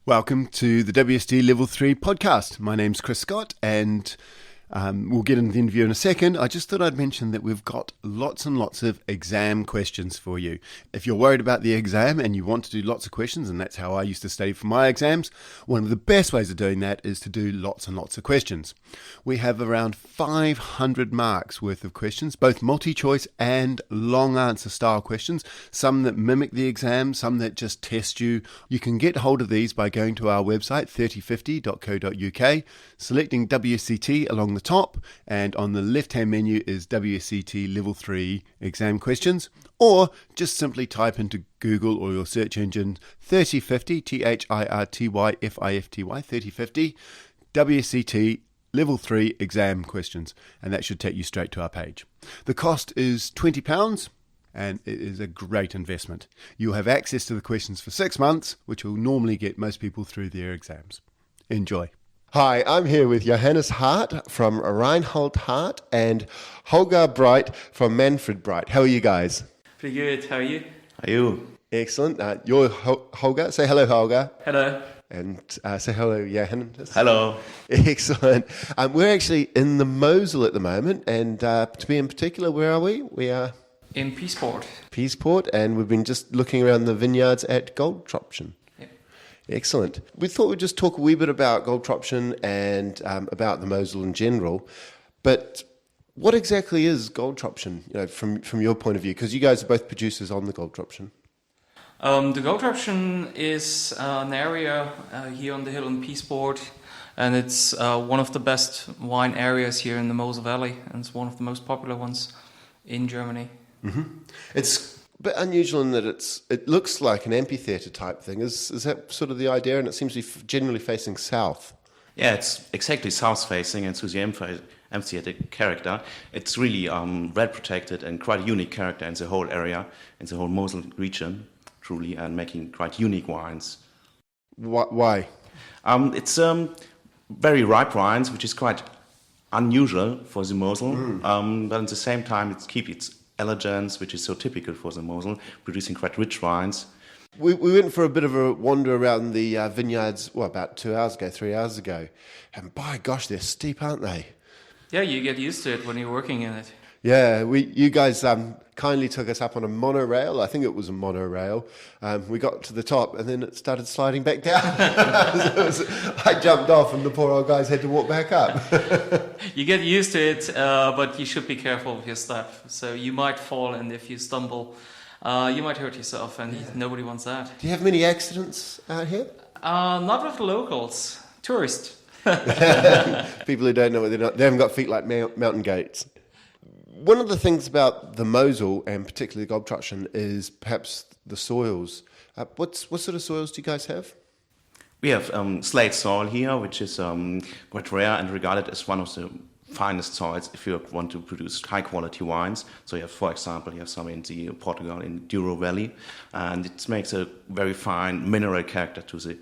Welcome to the WSD Level 3 podcast. My name's Chris Scott, and we'll get into the interview in a second. I just thought I'd mention that we've got lots and lots of exam questions for you. If you're worried about the exam and you want to do lots of questions, and that's how I used to study for my exams, one of the best ways of doing that is to do lots and lots of questions. We have around 500 marks worth of questions, both multi-choice and long answer style questions, some that mimic the exam, some that just test you. You can get hold of these by going to our website, 3050.co.uk, selecting WCT along the top, and on the left-hand menu is WSET Level 3 exam questions, or just simply type into Google or your search engine 3050, THIRTYFIFTY, 3050, WSET Level 3 exam questions, and that should take you straight to our page. The cost is £20, and it is a great investment. You'll have access to the questions for 6 months, which will normally get most people through their exams. Enjoy. Hi, I'm here with Johannes Hart from Reinhold Hart and Holger Bright from Manfred Bright. How are you guys? Pretty good. How are you? How are you? Excellent. You're Holger. Say hello, Holger. Hello. And say hello, Johannes. Hello. Excellent. We're actually in the Mosel at the moment, and to be in particular, where are we? We are in Peaceport. Peaceport, and we've been just looking around the vineyards at Goldtropchine. Excellent. We thought we'd just talk a wee bit about Goldtropchine and about the Mosel in general. But what exactly is Goldtropchine, from your point of view? Because you guys are both producers on the Goldtropchine. The Goldtropchine is an area here on the hill in Peaceport, and it's one of the best wine areas here in the Mosel Valley, and it's one of the most popular ones in Germany. Mm-hmm. It's a bit unusual in that it looks like an amphitheatre type thing. Is that sort of the idea? And it seems to be generally facing south. Yeah, it's exactly south-facing and to the amphitheatre character. It's really well protected and quite a unique character in the whole area, in the whole Mosel region, truly, and making quite unique wines. Why? It's very ripe wines, which is quite unusual for the Mosel, but at the same time it keeps its elegance, which is so typical for the Mosel, producing quite rich wines. We went for a bit of a wander around the vineyards, about 3 hours ago, and by gosh, they're steep, aren't they? Yeah, you get used to it when you're working in it. Yeah, you guys kindly took us up on a monorail. I think it was a monorail. We got to the top and then it started sliding back down. I jumped off and the poor old guys had to walk back up. You get used to it, but you should be careful with your step. So you might fall, and if you stumble, you might hurt yourself, and nobody wants that. Do you have many accidents out here? Not with the locals, tourists. People who don't know they haven't got feet like mountain goats. One of the things about the Mosel, and particularly Goldtropchine, is perhaps the soils. What sort of soils do you guys have? We have slate soil here, which is quite rare and regarded as one of the finest soils if you want to produce high-quality wines. So you have, for example, you have some in Portugal, in Douro Valley, and it makes a very fine mineral character to the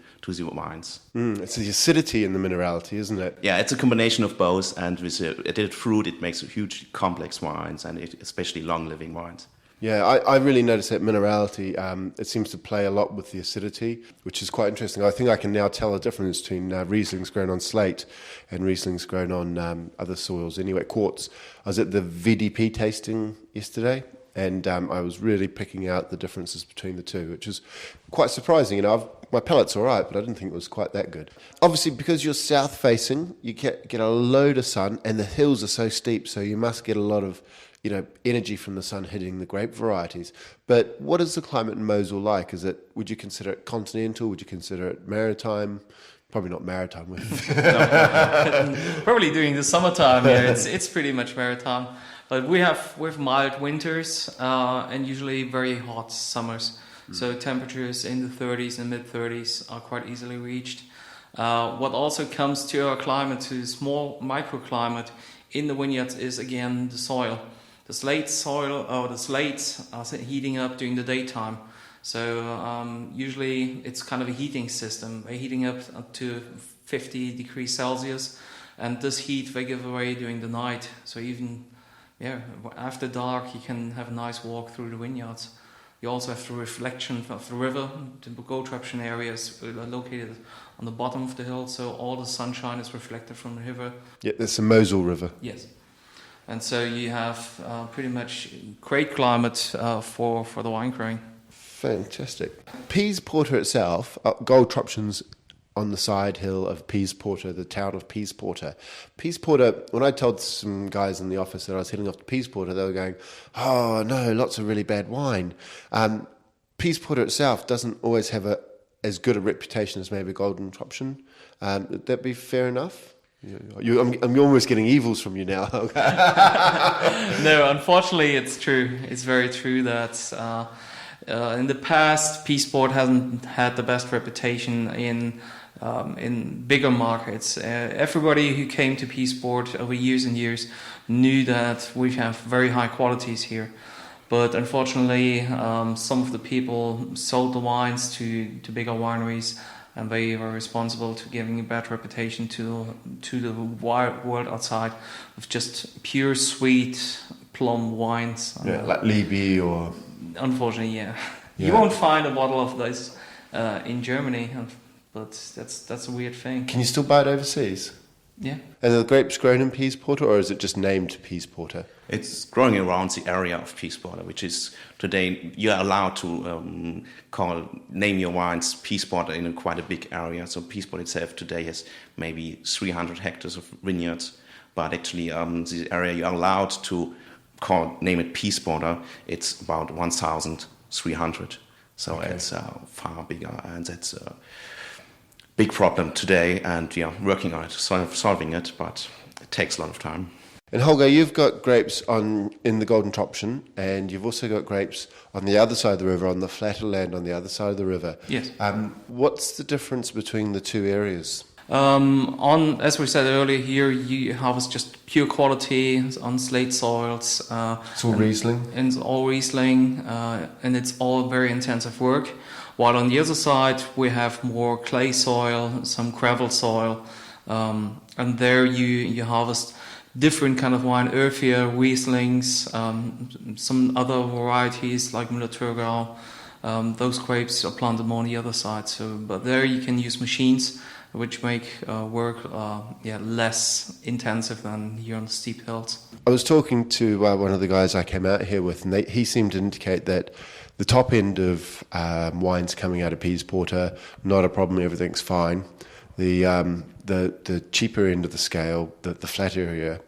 wines. It's the acidity and the minerality, isn't it? Yeah, it's a combination of both, and with the added fruit, it makes hugely complex wines, and especially long-living wines. Yeah, I really notice that minerality. It seems to play a lot with the acidity, which is quite interesting. I think I can now tell the difference between Rieslings grown on slate and Rieslings grown on other soils. Anyway, quartz. I was at the VDP tasting yesterday, and I was really picking out the differences between the two, which is quite surprising. My palate's all right, but I didn't think it was quite that good. Obviously, because you're south-facing, you get a load of sun, and the hills are so steep, so you must get a lot of energy from the sun hitting the grape varieties. But what is the climate in Mosel like? Would you consider it continental? Would you consider it maritime? Probably not maritime. Probably during the summertime, yeah, it's pretty much maritime. But we have mild winters and usually very hot summers. So temperatures in the 30s and mid-30s are quite easily reached. What also comes to our climate, to a small microclimate in the vineyards, is again the soil. The slate soil, or the slates are heating up during the daytime. So usually it's kind of a heating system. They're heating up to 50 degrees Celsius, and this heat they give away during the night. So even after dark you can have a nice walk through the vineyards. You also have the reflection of the river. The Goldtropchine area is located on the bottom of the hill, so all the sunshine is reflected from the river. Yeah, that's the Mosel River. Yes. And so you have pretty much great climate for the wine growing. Fantastic. Pease Porter itself, Goldtropchine's on the side hill of Pease Porter, the town of Pease Porter. Pease Porter, when I told some guys in the office that I was heading off to Pease Porter, they were going, oh no, lots of really bad wine. Pease Porter itself doesn't always have as good a reputation as maybe Goldtropchine. Would that be fair enough? I'm almost getting evils from you now. No, unfortunately it's true. It's very true that in the past, Pease Porter hasn't had the best reputation in bigger markets. Everybody who came to Pease Porter over years and years knew that we have very high qualities here. But unfortunately, some of the people sold the wines to bigger wineries, and they were responsible to giving a bad reputation to the world outside of just pure sweet plum wines. Yeah, like Libby or... Unfortunately, yeah. You won't find a bottle of this in Germany, but that's a weird thing. Can you still buy it overseas? Yeah. And are the grapes grown in Pease Porter, or is it just named Pease Porter? It's growing around the area of Pease Porter, which is today you're allowed to name your wines Pease Porter in quite a big area. So Pease Porter itself today has maybe 300 hectares of vineyards, but actually the area you're allowed to name it Pease Porter, it's about 1,300. So it's far bigger, and that's a big problem today, and we are working on it, solving it, but it takes a lot of time. And Holger, you've got grapes in the Goldtropchine, and you've also got grapes on the other side of the river, on the flatter land on the other side of the river. Yes. What's the difference between the two areas? As we said earlier, here you harvest just pure quality on slate soils. It's all Riesling? And it's all Riesling, and it's all very intensive work. While on the other side, we have more clay soil, some gravel soil, and there you harvest different kind of wine, earthier Rieslings, some other varieties like Müller-Thurgau. Those grapes are planted more on the other side. But there you can use machines which make work less intensive than here on the steep hills. I was talking to one of the guys I came out here with, and he seemed to indicate that the top end of wines coming out of Pease Porter, not a problem, everything's fine. The cheaper end of the scale, the flat area,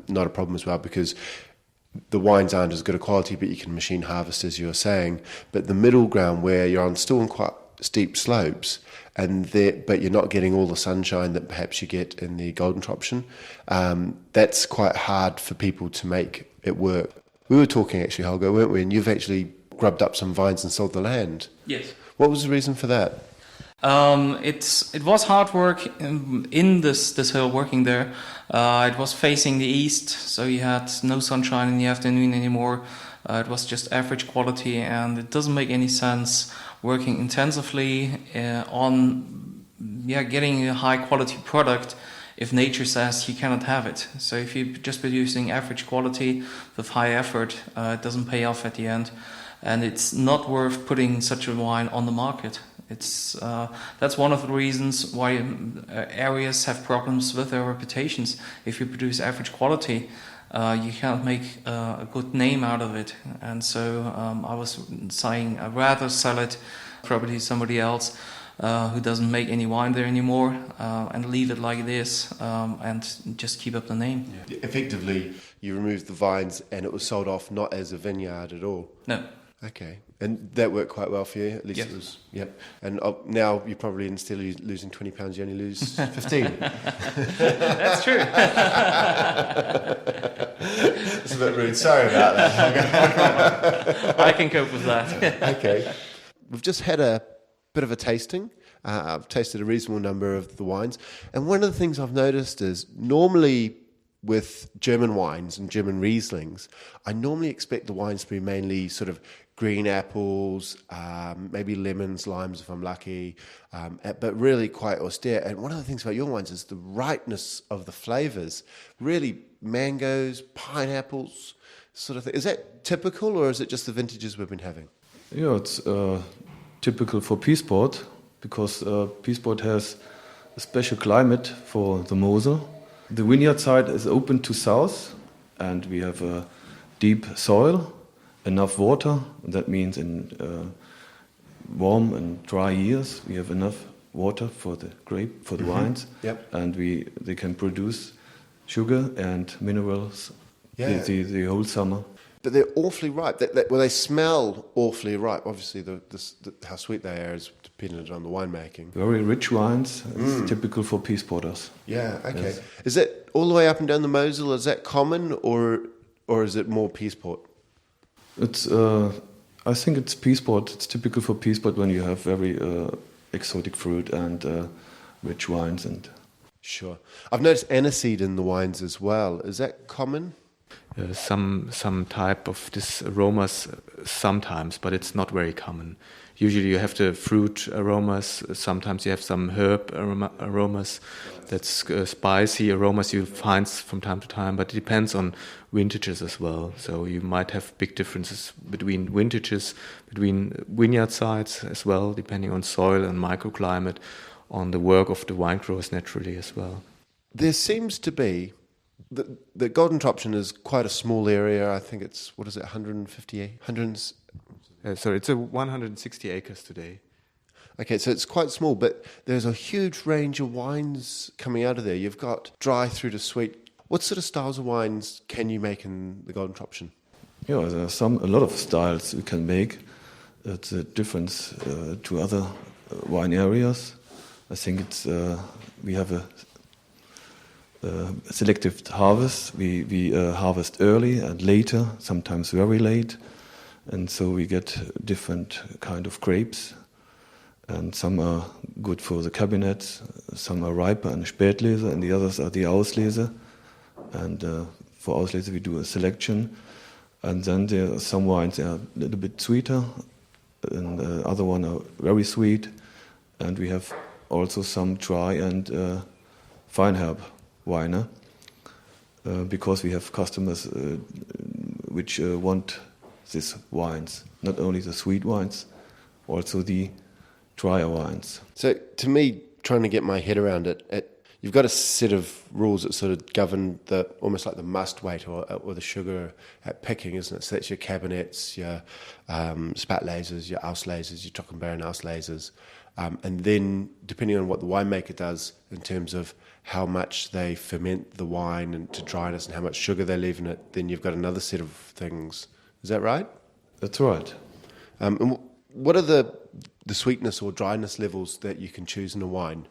not a problem as well, because the wines aren't as good a quality, but you can machine harvest, as you were saying. But the middle ground, where you're still on quite steep slopes, but you're not getting all the sunshine that perhaps you get in the Goldtropchine, that's quite hard for people to make it work. We were talking actually, Holger, weren't we? And you've actually grubbed up some vines and sold the land. Yes. What was the reason for that? It was hard work in this hill working there. It was facing the east, so you had no sunshine in the afternoon anymore. It was just average quality, and it doesn't make any sense working intensively on getting a high quality product if nature says you cannot have it. So if you're just producing average quality with high effort, it doesn't pay off at the end, and it's not worth putting such a wine on the market. That's one of the reasons why areas have problems with their reputations. If you produce average quality, you can't make a good name out of it. And so I was saying I'd rather sell it probably to somebody else who doesn't make any wine there anymore, and leave it like this, and just keep up the name. Yeah. Effectively, you removed the vines and it was sold off not as a vineyard at all. No. Okay, and that worked quite well for you, at least. Yes. It was. Yep. And now you're probably, instead of losing £20, you only lose 15. That's true. It's a bit rude. Sorry about that. I can cope with that. Okay, we've just had a bit of a tasting. I've tasted a reasonable number of the wines, and one of the things I've noticed is normally with German wines and German Rieslings, I normally expect the wines to be mainly sort of green apples, maybe lemons, limes if I'm lucky, but really quite austere. And one of the things about your wines is the rightness of the flavours, really mangoes, pineapples, sort of thing. Is that typical, or is it just the vintages we've been having? Yeah, it's typical for Peaceport because Peaceport has a special climate for the Mosel. The vineyard side is open to south, and we have a deep soil, enough water. That means in warm and dry years we have enough water for the grape, for the wines, and they can produce sugar and minerals the whole summer. But they're awfully ripe. They smell awfully ripe. Obviously, how sweet they are is dependent on the winemaking. Very rich wines. It's typical for Peace Porters. Yeah, okay. Yes. Is it all the way up and down the Mosel? Is that common, or is it more Peaceport? It's. I think it's Peaceport. It's typical for Peaceport when you have very exotic fruit and rich wines. And Sure. I've noticed aniseed in the wines as well. Is that common? Some type of this aromas sometimes, but it's not very common. Usually you have the fruit aromas, sometimes you have some herb aromas, that's spicy aromas you find from time to time, but it depends on vintages as well. So you might have big differences between vintages, between vineyard sites as well, depending on soil and microclimate, on the work of the wine growers naturally as well. There seems to be... The Goldtropchine is quite a small area. I think it's, 150? So it's 160 acres today. Okay, so it's quite small, but there's a huge range of wines coming out of there. You've got dry through to sweet. What sort of styles of wines can you make in the Goldtropchine? yeah, there are a lot of styles we can make. It's a difference to other wine areas. I think it's we have a selective harvest. We harvest early and later, sometimes very late, and so we get different kind of grapes. And some are good for the cabinets, some are riper and Spätlese, and the others are the Auslese. And for Auslese we do a selection, and then there are some wines that are a little bit sweeter, and other one are very sweet, and we have also some dry and fine herb wine, because we have customers which want these wines, not only the sweet wines, also the drier wines. So to me, trying to get my head around it, you've got a set of rules that sort of govern almost like the must weight or the sugar at picking, isn't it? So that's your cabinets, your Spätlesers, your Auslesers, your Trockenbeeren Auslesers. And then, depending on what the winemaker does in terms of how much they ferment the wine and to dryness and how much sugar they leave in it, then you've got another set of things. Is that right? That's right. And what are the sweetness or dryness levels that you can choose in a wine?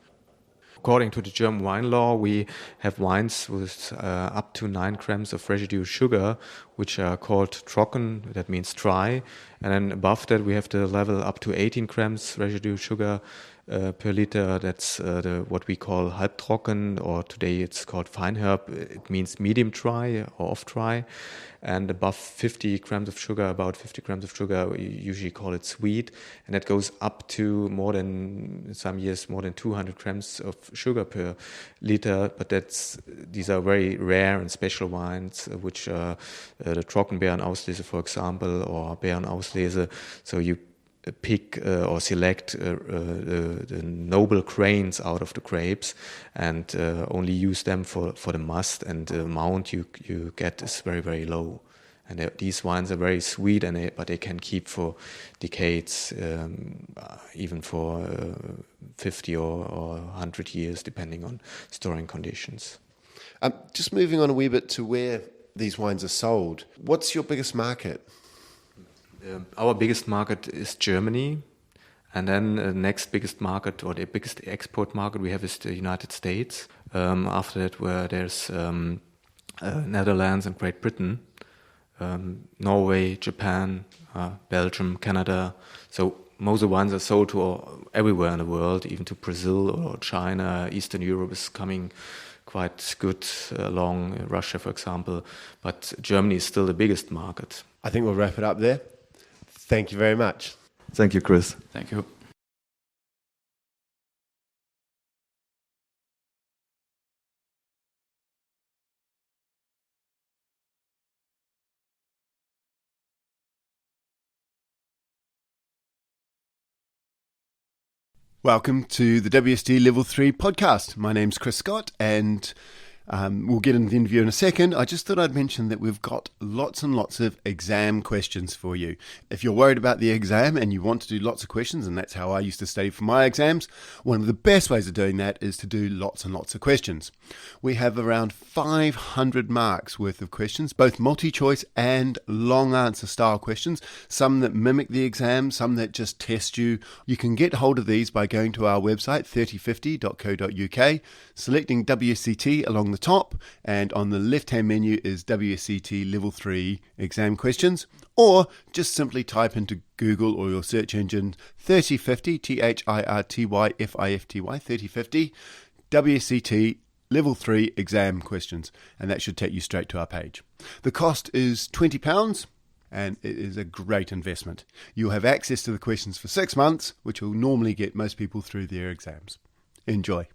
According to the German wine law, we have wines with up to 9 grams of residual sugar, which are called trocken, that means dry. And then above that, we have the level up to 18 grams residual sugar per liter. That's what we call halbtrocken, or today it's called fine herb. It means medium dry or off dry. And above 50 grams of sugar, about 50 grams of sugar, we usually call it sweet. And that goes up to in some years, more than 200 grams of sugar per liter. But these are very rare and special wines, which are the Trockenbeeren Auslese, for example, or Beeren Auslese. So you pick or select the noble grains out of the grapes and only use them for the must, and the amount you get is very, very low. And these wines are very sweet, but they can keep for decades, even for 50 or 100 years, depending on storing conditions. Just moving on a wee bit to where these wines are sold. What's your biggest market? Our biggest market is Germany, and then the next biggest market, or the biggest export market we have, is the United States. After that, where there's Netherlands and Great Britain, Norway, Japan, Belgium, Canada. So Mosel wines are sold to everywhere in the world, even to Brazil or China. Eastern Europe is coming quite good along, Russia, for example. But Germany is still the biggest market. I think we'll wrap it up there. Thank you very much. Thank you, Chris. Thank you. Welcome to the WST Level 3 podcast. My name's Chris Scott, and we'll get into the interview in a second. I just thought I'd mention that we've got lots and lots of exam questions for you. If you're worried about the exam and you want to do lots of questions, and that's how I used to study for my exams, one of the best ways of doing that is to do lots and lots of questions. We have around 500 marks worth of questions, both multi-choice and long answer style questions, some that mimic the exam, some that just test you. You can get hold of these by going to our website, 3050.co.uk, selecting WCT along the top, and on the left-hand menu is WSET Level 3 exam questions, or just simply type into Google or your search engine 3050, ThirtyFifty, 3050, WSET Level 3 exam questions, and that should take you straight to our page. The cost is £20, and it is a great investment. You'll have access to the questions for 6 months, which will normally get most people through their exams. Enjoy.